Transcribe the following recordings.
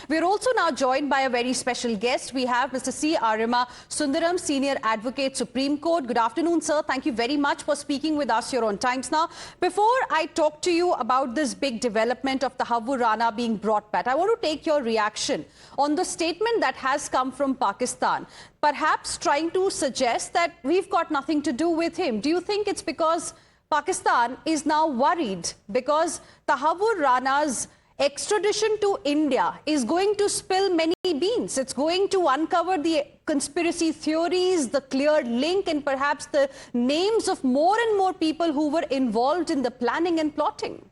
We're also now joined by a very special guest. We have Mr. C. Aryama Sundaram, Senior Advocate, Supreme Court. Good afternoon, sir. Thank you very much for speaking with us here on Times Now. Before I talk to you about this big development of Tahawwur Rana being brought back, I want to take your reaction on the statement that has come from Pakistan, perhaps trying to suggest that we've got nothing to do with him. Do you think it's because Pakistan is now worried because Tahawwur Rana's extradition to India is going to spill many beans? It's going to uncover the conspiracy theories, the clear link, and perhaps the names of more and more people who were involved in the planning and plotting.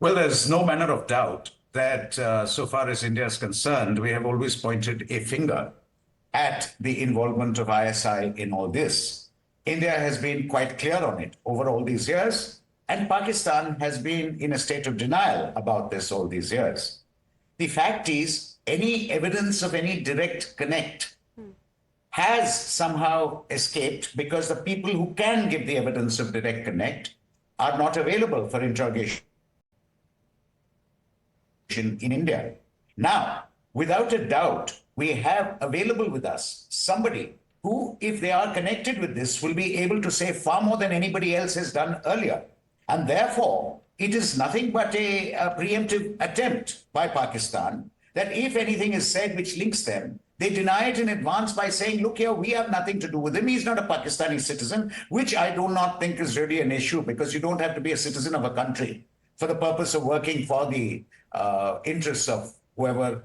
Well, there's no manner of doubt that so far as India is concerned, we have always pointed a finger at the involvement of ISI in all this. India has been quite clear on it over all these years, and Pakistan has been in a state of denial about this all these years. The fact is, any evidence of any direct connect has somehow escaped because the people who can give the evidence of direct connect are not available for interrogation in India. Now, without a doubt, we have available with us somebody who, if they are connected with this, will be able to say far more than anybody else has done earlier. And therefore, it is nothing but a preemptive attempt by Pakistan that if anything is said which links them, they deny it in advance by saying, look here, we have nothing to do with him. He's not a Pakistani citizen, which I do not think is really an issue because you don't have to be a citizen of a country for the purpose of working for the interests of whoever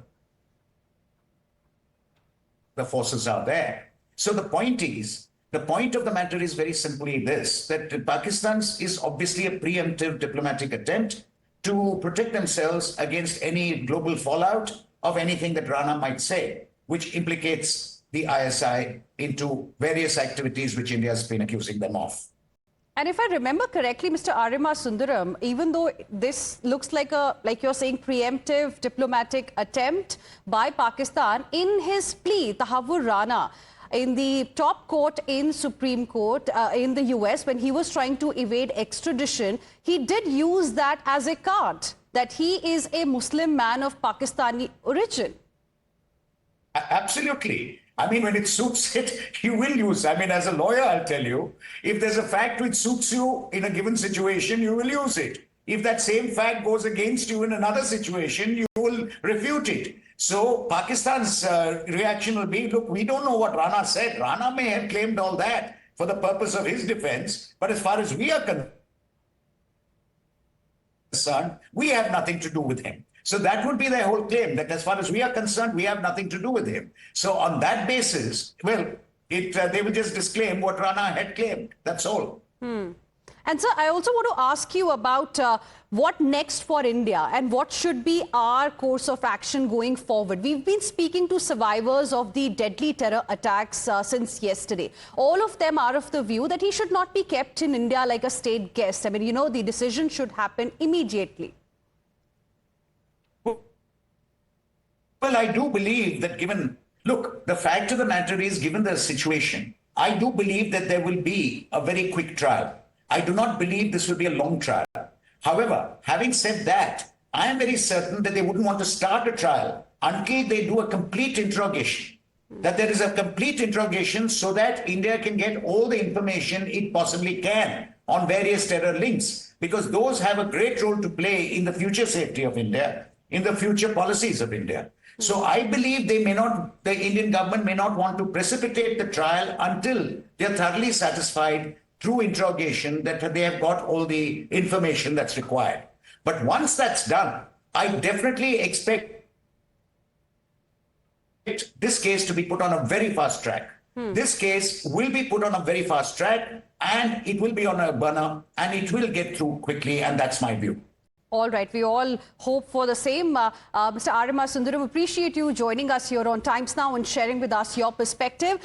the forces are there. So the point of the matter is very simply this, that Pakistan's is obviously a preemptive diplomatic attempt to protect themselves against any global fallout of anything that Rana might say, which implicates the ISI into various activities which India has been accusing them of. And if I remember correctly, Mr. Aryama Sundaram, even though this looks like you're saying, preemptive diplomatic attempt by Pakistan, in his plea, Tahawwur Rana, in the top court in Supreme Court in the US, when he was trying to evade extradition, he did use that as a card, that he is a Muslim man of Pakistani origin. Absolutely. I mean, when it suits it, you will use. I mean, as a lawyer, I'll tell you, if there's a fact which suits you in a given situation, you will use it. If that same fact goes against you in another situation, you will refute it. So Pakistan's reaction will be, look, we don't know what Rana said. Rana may have claimed all that for the purpose of his defense, but as far as we are concerned, we have nothing to do with him. So that would be their whole claim, that as far as we are concerned, we have nothing to do with him. So on that basis, well, they will just disclaim what Rana had claimed. That's all. And sir, I also want to ask you about what next for India and what should be our course of action going forward. We've been speaking to survivors of the deadly terror attacks since yesterday. All of them are of the view that he should not be kept in India like a state guest. I mean, you know, the decision should happen immediately. Well, I do believe that look, the fact of the matter is, given the situation, I do believe that there will be a very quick trial. I do not believe this will be a long trial. However, having said that, I am very certain that they wouldn't want to start a trial until they do a complete interrogation. That there is a complete interrogation so that India can get all the information it possibly can on various terror links, because those have a great role to play in the future safety of India, in the future policies of India. So I believe the Indian government may not want to precipitate the trial until they're thoroughly satisfied through interrogation that they have got all the information that's required. But once that's done, I definitely expect this case to be put on a very fast track. This case will be put on a very fast track, and it will be on a burner, and it will get through quickly, and that's my view. All right, we all hope for the same. Mr. Aryama Sundaram, appreciate you joining us here on Times Now and sharing with us your perspective.